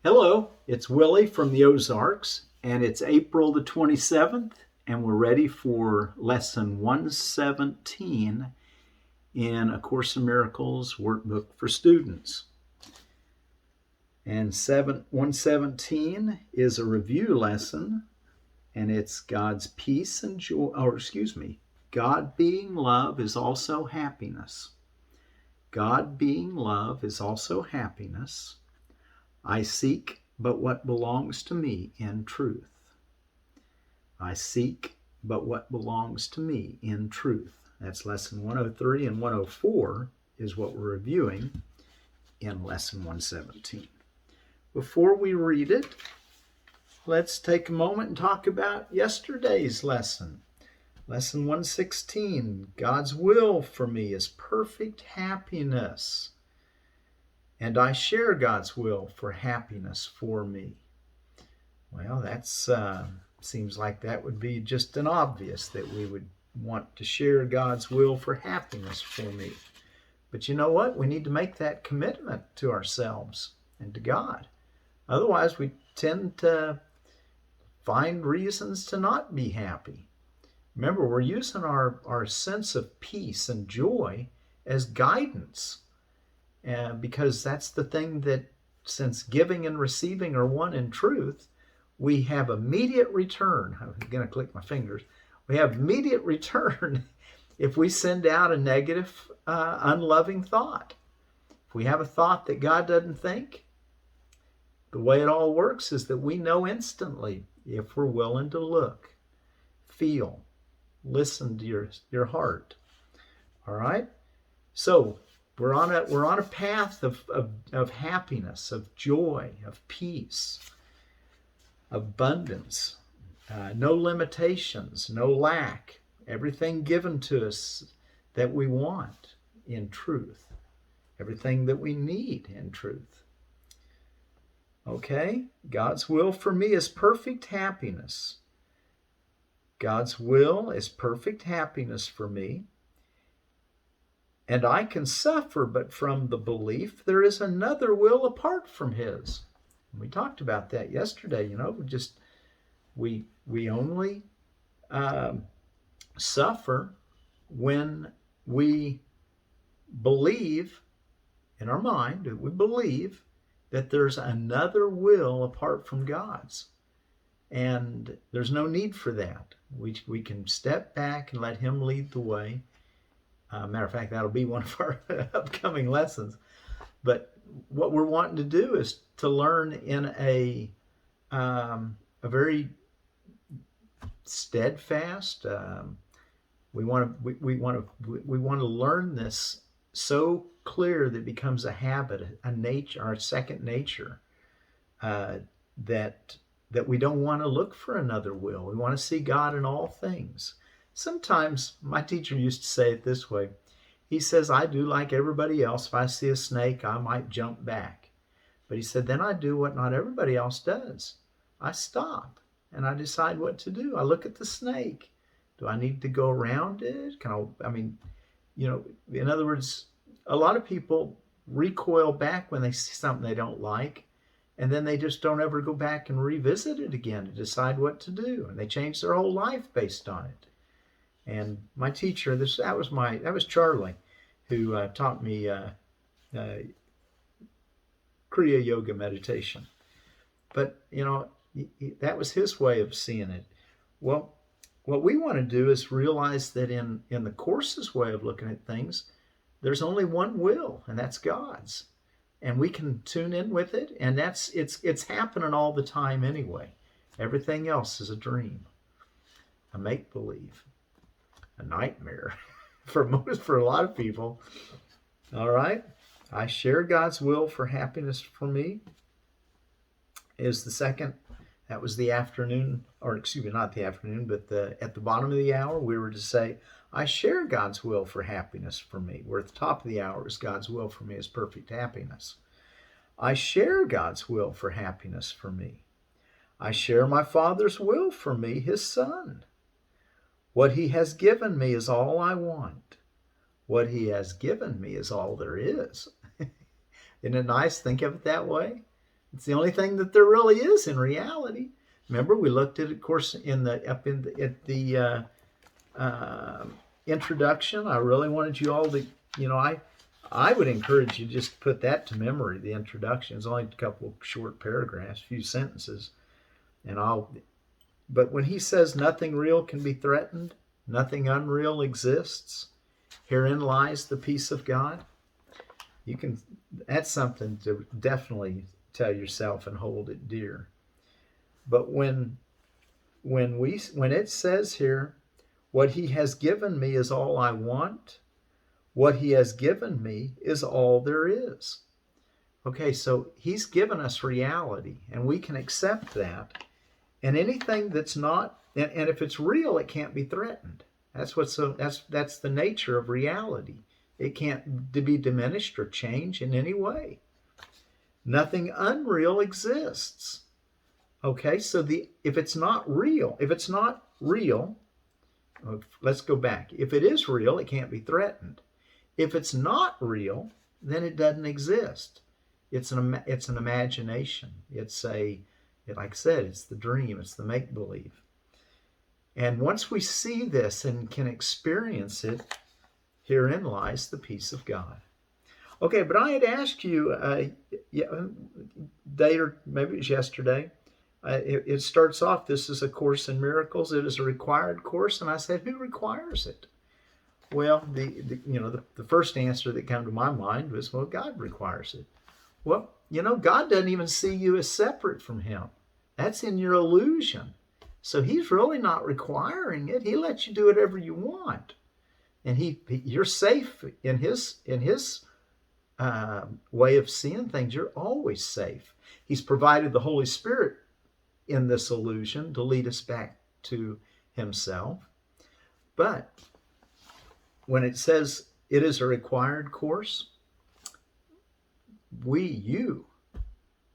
Hello, it's Willie from the Ozarks, and it's April the 27th, and we're ready for lesson 117 in A Course in Miracles workbook for students. And 117 is a review lesson, and it's God's peace and joy, God being love is also happiness. God being love is also happiness. I seek but what belongs to me in truth. I seek but what belongs to me in truth. That's lesson 103, and 104 is what we're reviewing in lesson 117. Before we read it, let's take a moment and talk about yesterday's lesson. Lesson 116, God's will for me is perfect happiness. And I share God's will for happiness for me. Well, that's seems like that would be just an obvious that we would want to share God's will for happiness for me. But you know what? We need to make that commitment to ourselves and to God. Otherwise, we tend to find reasons to not be happy. Remember, we're using our sense of peace and joy as guidance. Because that's the thing that, since giving and receiving are one in truth, we have immediate return. I'm going to click my fingers. We have immediate return if we send out a negative, unloving thought. If we have a thought that God doesn't think, the way it all works is that we know instantly if we're willing to look, feel, listen to your heart. All right? So, we're on a path of happiness, of joy, of peace, abundance, no limitations, no lack, everything given to us that we want in truth, everything that we need in truth. Okay? God's will for me is perfect happiness. God's will is perfect happiness for me. And I can suffer, but from the belief there is another will apart from His. We talked about that yesterday. We only suffer when we believe in our mind, we believe that there's another will apart from God's. And there's no need for that. We can step back and let Him lead the way. Matter of fact, that'll be one of our upcoming lessons. But what we're wanting to do is to learn in a very steadfast. We want to learn this so clear that it becomes a habit, a nature, our second nature. That we don't want to look for another will. We want to see God in all things. Sometimes my teacher used to say it this way. He says, I do like everybody else. If I see a snake, I might jump back. But he said, then I do what not everybody else does. I stop and I decide what to do. I look at the snake. Do I need to go around it? In other words, a lot of people recoil back when they see something they don't like. And then they just don't ever go back and revisit it again to decide what to do. And they change their whole life based on it. And my teacher, that was Charlie, who taught me Kriya Yoga meditation. But, that was his way of seeing it. Well, what we want to do is realize that in the Course's way of looking at things, there's only one will, and that's God's. And we can tune in with it, and it's happening all the time anyway. Everything else is a dream, a make-believe, a nightmare for a lot of people. All right? I share God's will for happiness for me is the second. That was the afternoon, or excuse me, not the afternoon, but at the bottom of the hour, we were to say, I share God's will for happiness for me. We're at the top of the hour is God's will for me is perfect happiness. I share God's will for happiness for me. I share my Father's will for me, His Son. What He has given me is all I want. What He has given me is all there is. Isn't it nice? Think of it that way. It's the only thing that there really is in reality. Remember, we looked at it, of course, at the introduction. I really wanted you all to, I would encourage you just to put that to memory. The introduction is only a couple of short paragraphs, few sentences, But when he says nothing real can be threatened, nothing unreal exists, herein lies the peace of God. That's something to definitely tell yourself and hold it dear. But when it says here, what he has given me is all I want, what he has given me is all there is. Okay, so he's given us reality, and we can accept that. And anything that's not, and if it's real, it can't be threatened. That's the nature of reality. It can't be diminished or changed in any way. Nothing unreal exists. Okay, so if it's not real, let's go back. If it is real, it can't be threatened. If it's not real, then it doesn't exist. It's an imagination. Like I said, it's the dream. It's the make-believe. And once we see this and can experience it, herein lies the peace of God. Okay, but I had asked you a day, or maybe it was yesterday. It starts off, this is a Course in Miracles. It is a required course. And I said, who requires it? Well, the first answer that came to my mind was, well, God requires it. Well, God doesn't even see you as separate from him. That's in your illusion. So he's really not requiring it. He lets you do whatever you want. And you're safe in his way of seeing things. You're always safe. He's provided the Holy Spirit in this illusion to lead us back to himself. But when it says it is a required course, you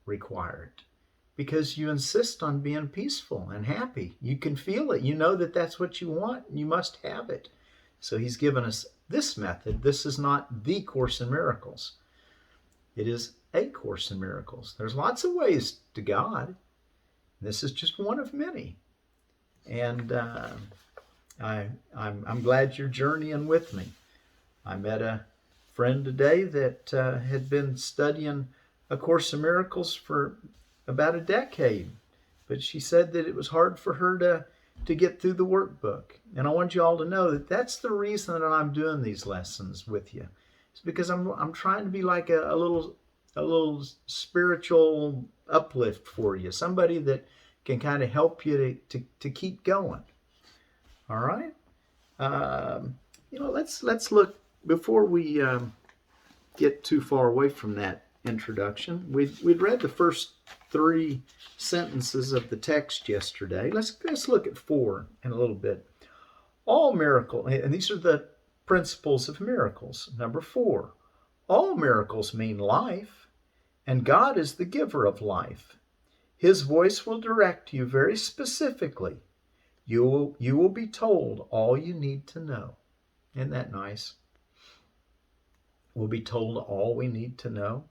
require it because you insist on being peaceful and happy. You can feel it. You know that that's what you want. You must have it. So he's given us this method. This is not the Course in Miracles. It is a Course in Miracles. There's lots of ways to God. This is just one of many. And I'm glad you're journeying with me. I met a friend today that had been studying A Course in Miracles for about a decade. But she said that it was hard for her to get through the workbook. And I want you all to know that that's the reason that I'm doing these lessons with you. It's because I'm trying to be like a little spiritual uplift for you. Somebody that can kind of help you to keep going. All right? Let's look, before we get too far away from that introduction, we'd read the first 3 sentences of the text yesterday. Let's look at 4 in a little bit. All miracles, and these are the principles of miracles. Number 4, all miracles mean life, and God is the giver of life. His voice will direct you very specifically. You will be told all you need to know. Isn't that nice? We'll be told all we need to know.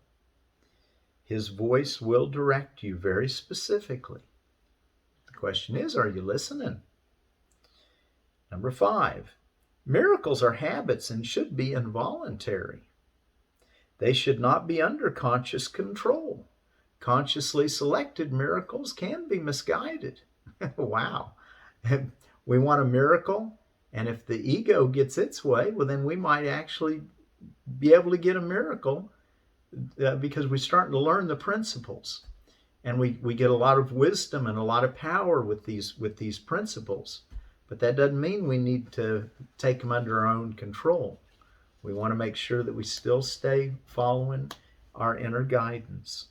His voice will direct you very specifically. The question is, are you listening? Number 5, miracles are habits and should be involuntary. They should not be under conscious control. Consciously selected miracles can be misguided. Wow. We want a miracle, and if the ego gets its way, well, then we might actually be able to get a miracle because we're starting to learn the principles. And we get a lot of wisdom and a lot of power with these principles. But that doesn't mean we need to take them under our own control. We want to make sure that we still stay following our inner guidance.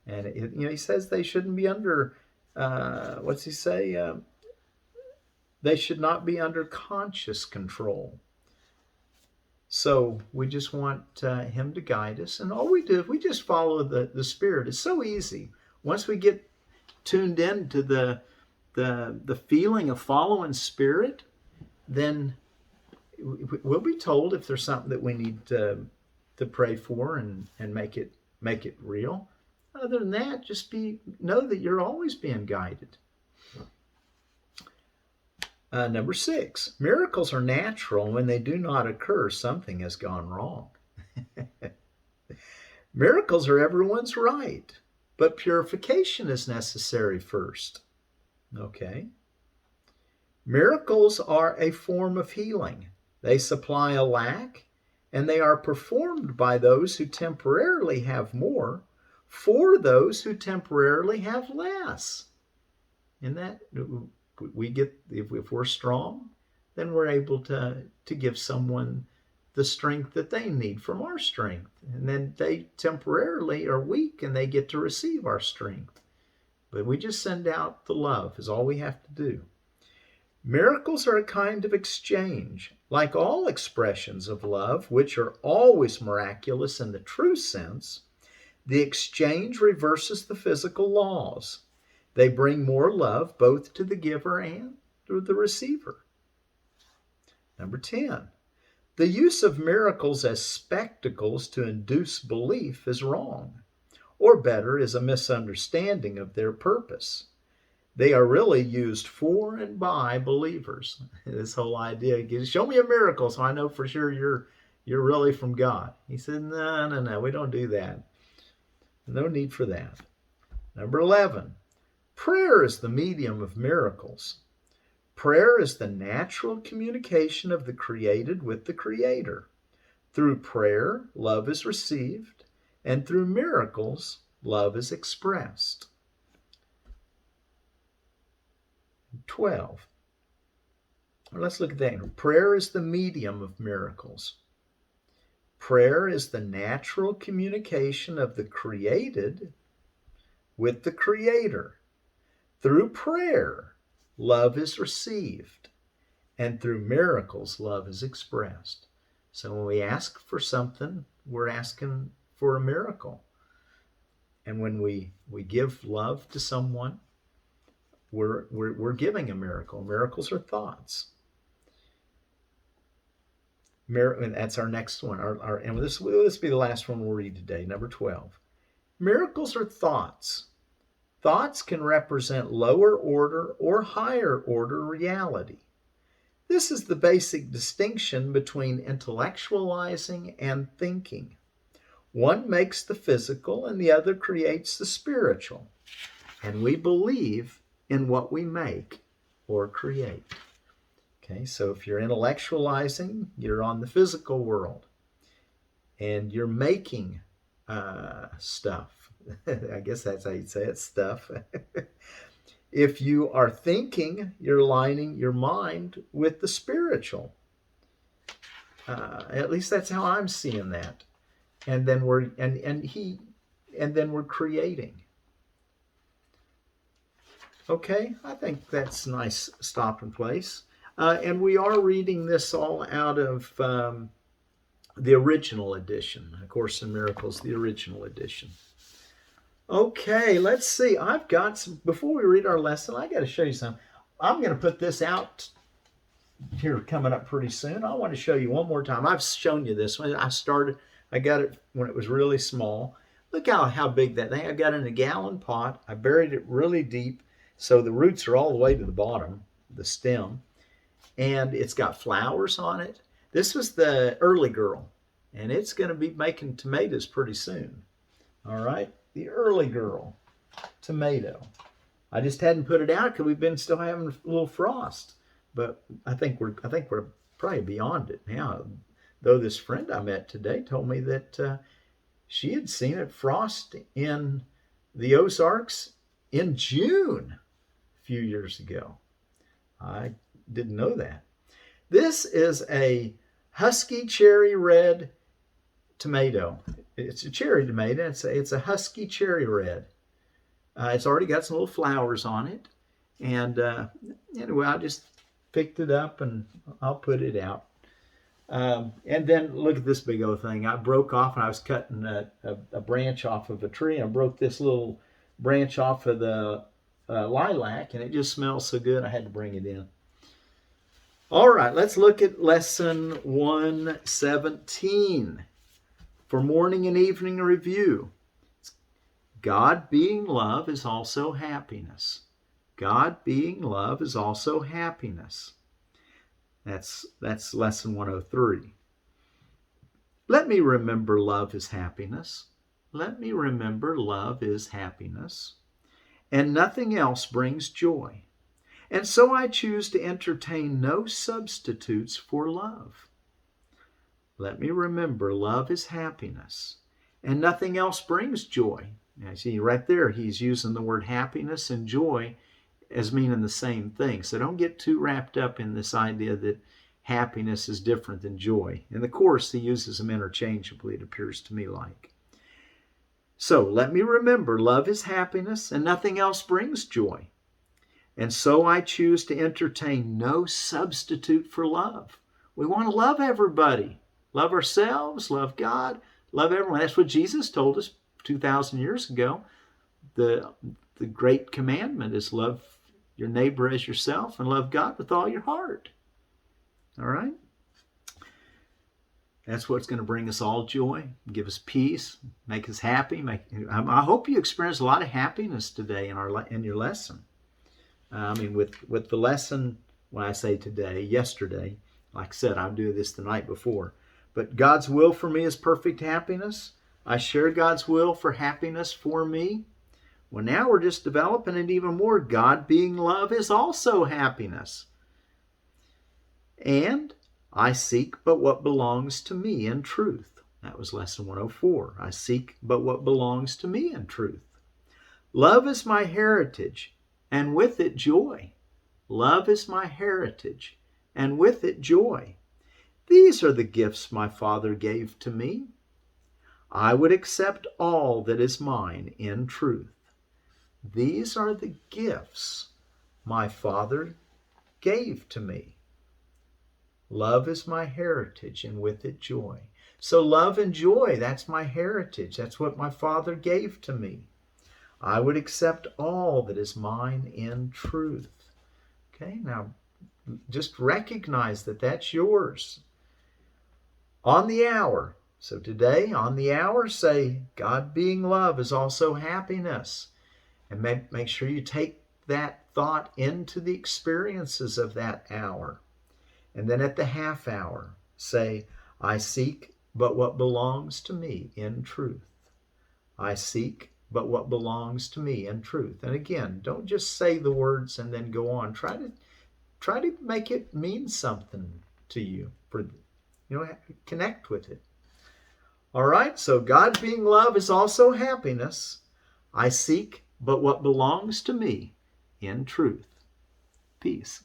And he says they shouldn't be under, what's he say? They should not be under conscious control. So we just want him to guide us. And all we do, if we just follow the Spirit, it's so easy. Once we get tuned in to the feeling of following Spirit, then we'll be told if there's something that we need to pray for and make it real. Other than that, just know that you're always being guided. Number 6, miracles are natural. When they do not occur, something has gone wrong. Miracles are everyone's right, but purification is necessary first. Okay. Miracles are a form of healing. They supply a lack, and they are performed by those who temporarily have more for those who temporarily have less. And that we get, if we're strong, then we're able to give someone the strength that they need from our strength. And then they temporarily are weak and they get to receive our strength. But we just send out the love is all we have to do. Miracles are a kind of exchange. Like all expressions of love, which are always miraculous in the true sense, the exchange reverses the physical laws. They bring more love both to the giver and to the receiver. Number 10, the use of miracles as spectacles to induce belief is wrong, or better, is a misunderstanding of their purpose. They are really used for and by believers. This whole idea, show me a miracle so I know for sure you're really from God. He said, no, we don't do that. No need for that. Number 11, prayer is the medium of miracles. Prayer is the natural communication of the created with the Creator. Through prayer, love is received, and through miracles, love is expressed. 12. Let's look at that. Prayer is the medium of miracles. Prayer is the natural communication of the created with the Creator. Through prayer, love is received, and through miracles, love is expressed. So when we ask for something, we're asking for a miracle. And when we give love to someone, we're giving a miracle. Miracles are thoughts. That's our next one. And this will be the last one we'll read today, number 12. Miracles are thoughts. Thoughts can represent lower order or higher order reality. This is the basic distinction between intellectualizing and thinking. One makes the physical and the other creates the spiritual. And we believe in what we make or create. Okay, so if you're intellectualizing, you're on the physical world. And you're making stuff. I guess that's how you'd say it, stuff. If you are thinking, you're aligning your mind with the spiritual. At least that's how I'm seeing that. And then we're creating. Okay, I think that's a nice stopping place. And we are reading this all out of the original edition, A Course in Miracles, the original edition. Okay, let's see. I've got some, before we read our lesson, I got to show you something. I'm going to put this out here coming up pretty soon. I want to show you one more time. I've shown you this one. I got it when it was really small. Look how big that thing. I got it in a gallon pot. I buried it really deep, so the roots are all the way to the bottom, the stem. And it's got flowers on it. This was the early girl, and it's going to be making tomatoes pretty soon. All right, the early girl tomato. I just hadn't put it out because we've been still having a little frost, but I think we're probably beyond it now. Though this friend I met today told me that she had seen it frost in the Ozarks in June a few years ago. I didn't know that. This is a husky cherry red tomato. It's a cherry tomato. It's a husky cherry red. It's already got some little flowers on it. And anyway, I just picked it up and I'll put it out. And then look at this big old thing. I broke off and I was cutting a branch off of a tree. And I broke this little branch off of the lilac, and it just smells so good I had to bring it in. All right, let's look at lesson 117 for morning and evening review. God being love is also happiness. God being love is also happiness. That's lesson 103. Let me remember love is happiness. Let me remember love is happiness. And nothing else brings joy. And so I choose to entertain no substitutes for love. Let me remember love is happiness. And nothing else brings joy. Now, see, right there, he's using the word happiness and joy as meaning the same thing. So don't get too wrapped up in this idea that happiness is different than joy. In the Course, he uses them interchangeably, it appears to me like. So let me remember love is happiness and nothing else brings joy. And so I choose to entertain no substitute for love. We want to love everybody. Love ourselves, love God, love everyone. That's what Jesus told us 2,000 years ago. The great commandment is love your neighbor as yourself and love God with all your heart. All right? That's what's going to bring us all joy, give us peace, make us happy. I hope you experienced a lot of happiness today in your lesson. With the lesson, when I say today, yesterday, like I said, I'm doing this the night before. But God's will for me is perfect happiness. I share God's will for happiness for me. Well, now we're just developing it even more. God being love is also happiness. And I seek but what belongs to me in truth. That was lesson 104. I seek but what belongs to me in truth. Love is my heritage, and with it joy. Love is my heritage, and with it joy. These are the gifts my Father gave to me. I would accept all that is mine in truth. These are the gifts my Father gave to me. Love is my heritage, and with it joy. So love and joy, that's my heritage. That's what my Father gave to me. I would accept all that is mine in truth. Okay, now just recognize that that's yours. On the hour. So today, on the hour, say, God being love is also happiness. And make sure you take that thought into the experiences of that hour. And then at the half hour, say, I seek but what belongs to me in truth. I seek but what belongs to me in truth. And again, don't just say the words and then go on. Try to make it mean something to you. Connect with it. All right, so God being love is also happiness. I seek but what belongs to me in truth. Peace.